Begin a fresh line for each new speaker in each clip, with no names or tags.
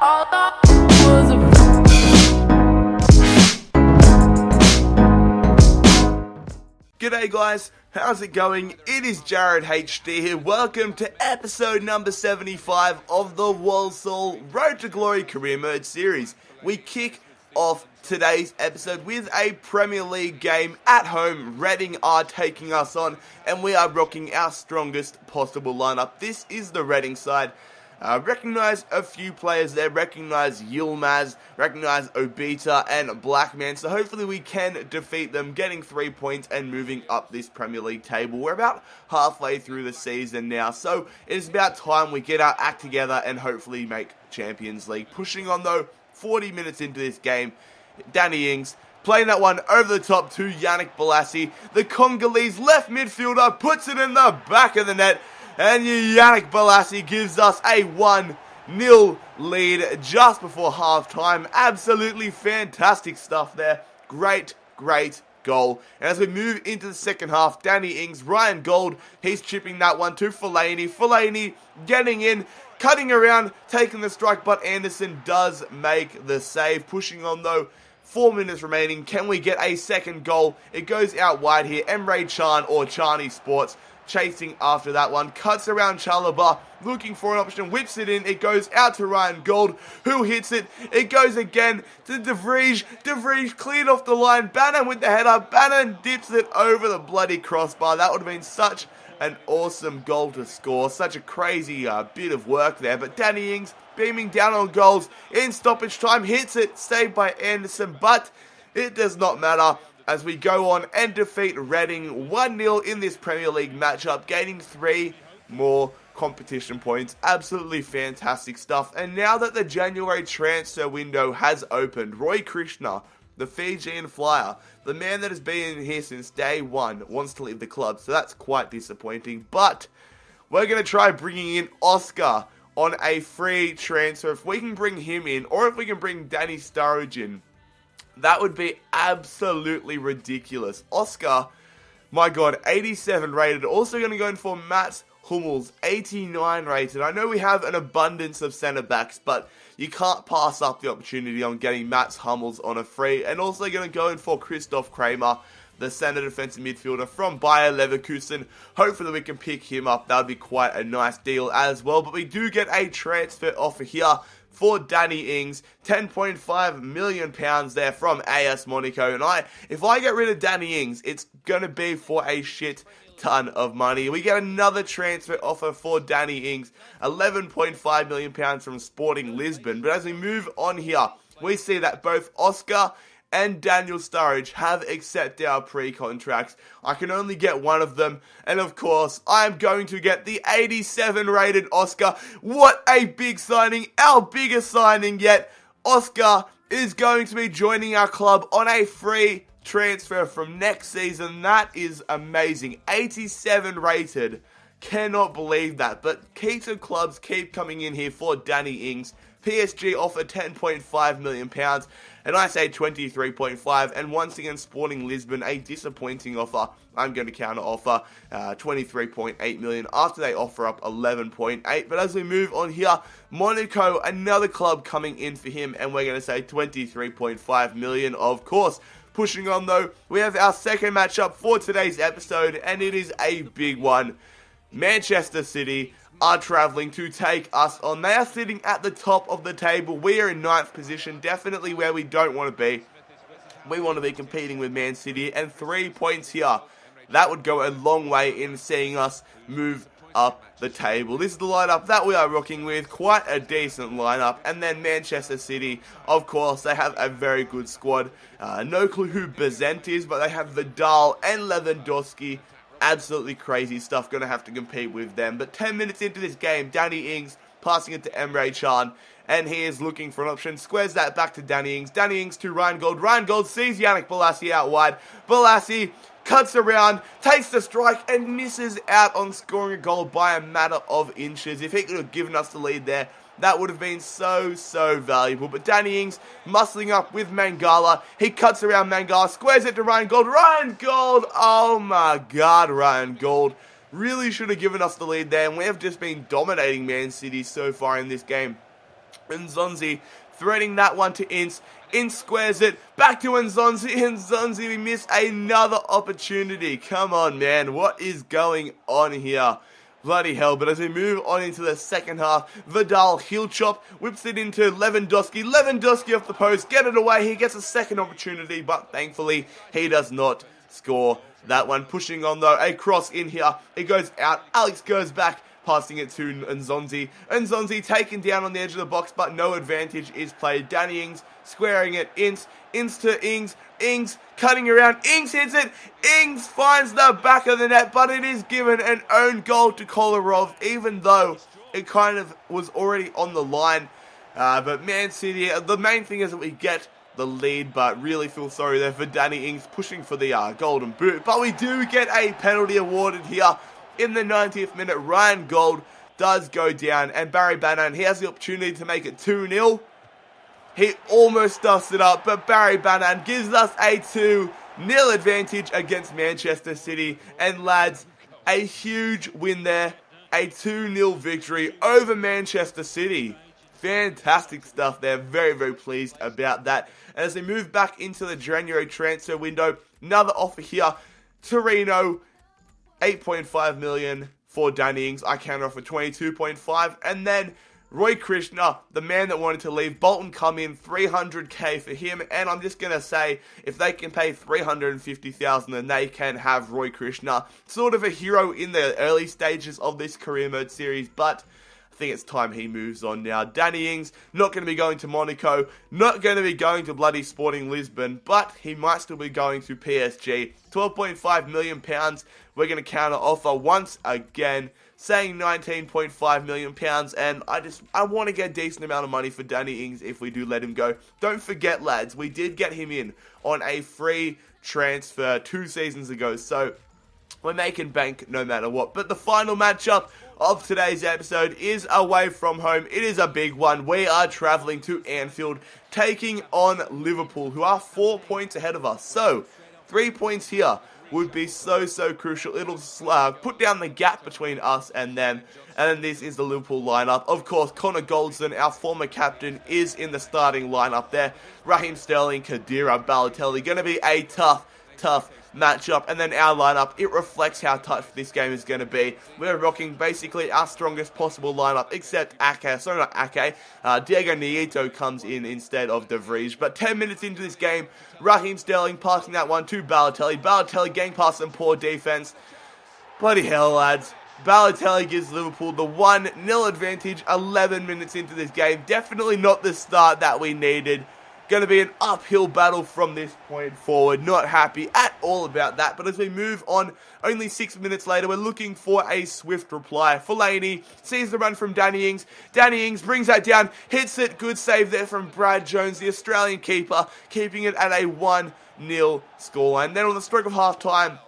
all thought was a
G'day guys, how's it going? It is JarradHD here. Welcome to episode number 75 of the Walsall Road to Glory Career Mode series. We kick off today's episode with a Premier League game at home. Reading are taking us on and we are rocking our strongest possible lineup. This is the Reading side. Recognise a few players there, recognise Yilmaz, recognise Obita and Blackman, so hopefully we can defeat them, getting 3 points and moving up this Premier League table. We're about halfway through the season now, so it is about time we get our act together and hopefully make Champions League. Pushing on though, 40 minutes into this game, Danny Ings playing that one over the top to Yannick Bolasie. The Congolese left midfielder puts it in the back of the net. And Yannick Bolasie gives us a 1-0 lead just before half-time. Absolutely fantastic stuff there. Great goal. And as we move into the second half, Danny Ings, Ryan Gold, he's chipping that one to Fellaini. Fellaini getting in, cutting around, taking the strike, but Anderson does make the save. Pushing on though. 4 minutes remaining. Can we get a second goal? It goes out wide here. Emre Can or Chani Sports chasing after that one. Cuts around Chalobah, looking for an option. Whips it in. It goes out to Ryan Gold, who hits it. It goes again to De Vrij. De Vrij cleared off the line. Bannon with the header. Bannon dips it over the bloody crossbar. That would have been such an awesome goal to score. Such a crazy bit of work there. But Danny Ings beaming down on goals in stoppage time. Hits it. Saved by Anderson. But it does not matter as we go on and defeat Reading 1-0 in this Premier League matchup, gaining 3 more competition points. Absolutely fantastic stuff. And now that the January transfer window has opened, Roy Krishna, the Fijian flyer, the man that has been in here since day one, wants to leave the club. So that's quite disappointing. But we're going to try bringing in Oscar on a free transfer. If we can bring him in, or if we can bring Danny Sturridge in, that would be absolutely ridiculous. Oscar, my God, 87 rated. Also going to go in for Mats Hummels, 89 rated. I know we have an abundance of centre-backs, but you can't pass up the opportunity on getting Mats Hummels on a free. And also going to go in for Christoph Kramer, the centre defensive midfielder from Bayer Leverkusen. Hopefully we can pick him up. That would be quite a nice deal as well. But we do get a transfer offer here for Danny Ings, £10.5 million there from AS Monaco. And if I get rid of Danny Ings, it's going to be for a shit ton of money. We get another transfer offer for Danny Ings, £11.5 million from Sporting Lisbon. But as we move on here, we see that both Oscar and Daniel Sturridge have accepted our pre-contracts. I can only get one of them. And of course, I am going to get the 87 rated Oscar. What a big signing. Our biggest signing yet. Oscar is going to be joining our club on a free transfer from next season. That is amazing. 87 rated. Cannot believe that. But heaps of clubs keep coming in here for Danny Ings. PSG offer £10.5 million. And I say 23.5, and once again Sporting Lisbon, a disappointing offer. I'm going to counter offer 23.8 million after they offer up 11.8. But as we move on here, Monaco, another club coming in for him, and we're going to say 23.5 million, of course. Pushing on though, we have our second matchup for today's episode, and it is a big one. Manchester City are travelling to take us on. They are sitting at the top of the table. We are in 9th position, definitely where we don't want to be. We want to be competing with Man City, and 3 points here, that would go a long way in seeing us move up the table. This is the lineup that we are rocking with, quite a decent lineup. And then Manchester City, of course, they have a very good squad. No clue who Bezent is, but they have Vidal and Lewandowski. Absolutely crazy stuff, going to have to compete with them. But 10 minutes into this game, Danny Ings passing it to Emre Can, and he is looking for an option. Squares that back to Danny Ings. Danny Ings to Ryan Gold. Ryan Gold sees Yannick Bolasie out wide. Bolasie cuts around, takes the strike, and misses out on scoring a goal by a matter of inches. If he could have given us the lead there, that would have been so valuable. But Danny Ings muscling up with Mangala. He cuts around Mangala, squares it to Ryan Gold. Ryan Gold! Oh my God, Ryan Gold really should have given us the lead there. And we have just been dominating Man City so far in this game. Nzonzi threading that one to Ince. Ince squares it. Back to Nzonzi. Nzonzi, we miss another opportunity. Come on, man. What is going on here? Bloody hell. But as we move on into the second half, Vidal heel chop, whips it into Lewandowski. Lewandowski off the post. Get it away. He gets a second opportunity, but thankfully he does not score that one. Pushing on though. A cross in here. It goes out. Alex goes back, passing it to Nzonzi. Nzonzi taken down on the edge of the box, but no advantage is played. Danny Ings squaring it. Ince to Ings. Ings cutting around. Ings hits it. Ings finds the back of the net, but it is given an own goal to Kolarov, even though it kind of was already on the line. But Man City, the main thing is that we get the lead, but really feel sorry there for Danny Ings pushing for the golden boot. But we do get a penalty awarded here in the 90th minute. Ryan Gold does go down, and Barry Bannan, he has the opportunity to make it 2-0. He almost stuffs it up, but Barry Bannan gives us a 2-0 advantage against Manchester City. And lads, a huge win there. A 2-0 victory over Manchester City. Fantastic stuff there. Very, very pleased about that. And as we move back into the January transfer window, another offer here. Torino, 8.5 million for Danny Ings. I counter offer 22.5. And then Roy Krishna, the man that wanted to leave. Bolton come in, 300k for him. And I'm just going to say, if they can pay 350,000, then they can have Roy Krishna. Sort of a hero in the early stages of this career mode series, but I think it's time he moves on now. Danny Ings, not going to be going to Monaco, not going to be going to bloody Sporting Lisbon, but he might still be going to PSG. £12.5 million. We're going to counter offer once again, saying £19.5 million, and I want to get a decent amount of money for Danny Ings if we do let him go. Don't forget, lads, we did get him in on a free transfer 2 seasons ago, so we're making bank no matter what. But the final matchup of today's episode is away from home. It is a big one. We are travelling to Anfield, taking on Liverpool, who are 4 points ahead of us. So, 3 points here would be so crucial. It'll put down the gap between us and them. And then this is the Liverpool lineup. Of course, Connor Goldston, our former captain, is in the starting lineup there. Raheem Sterling, Khedira, Balotelli. Going to be a tough matchup. And then our lineup, it reflects how tough this game is going to be. We're rocking basically our strongest possible lineup, except Ake. Sorry, not Ake. Diego Nieto comes in instead of De Vrij. But 10 minutes into this game, Raheem Sterling passing that one to Balotelli. Balotelli getting past some poor defense. Bloody hell, lads. Balotelli gives Liverpool the 1-0 advantage 11 minutes into this game. Definitely not the start that we needed. Going to be an uphill battle from this point forward. Not happy at all about that. But as we move on, only 6 minutes later, we're looking for a swift reply. Fellaini sees the run from Danny Ings. Danny Ings brings that down, hits it. Good save there from Brad Jones, the Australian keeper, keeping it at a 1-0 scoreline. Then on the stroke of half-time,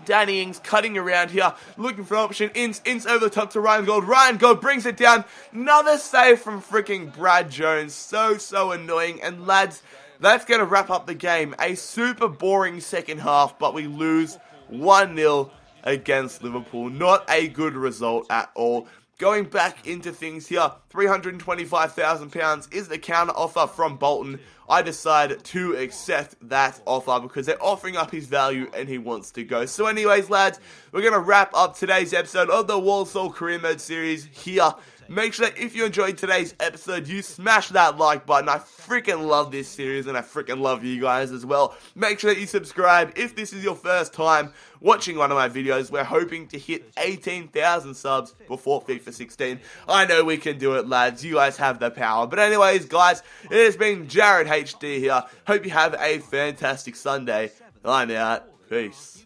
Danny Ings cutting around here, looking for an option. Ince over the top to Ryan Gold. Ryan Gold brings it down. Another save from freaking Brad Jones. So annoying. And lads, that's going to wrap up the game. A super boring second half, but we lose 1-0 against Liverpool. Not a good result at all. Going back into things here, £325,000 is the counter offer from Bolton. I decide to accept that offer because they're offering up his value and he wants to go. So anyways, lads, we're going to wrap up today's episode of the Walsall Career Mode series here. Make sure that if you enjoyed today's episode, you smash that like button. I freaking love this series and I freaking love you guys as well. Make sure that you subscribe if this is your first time watching one of my videos. We're hoping to hit 18,000 subs before FIFA 16. I know we can do it, lads. You guys have the power. But anyways, guys, it has been JarradHD here. Hope you have a fantastic Sunday. I'm out. Peace.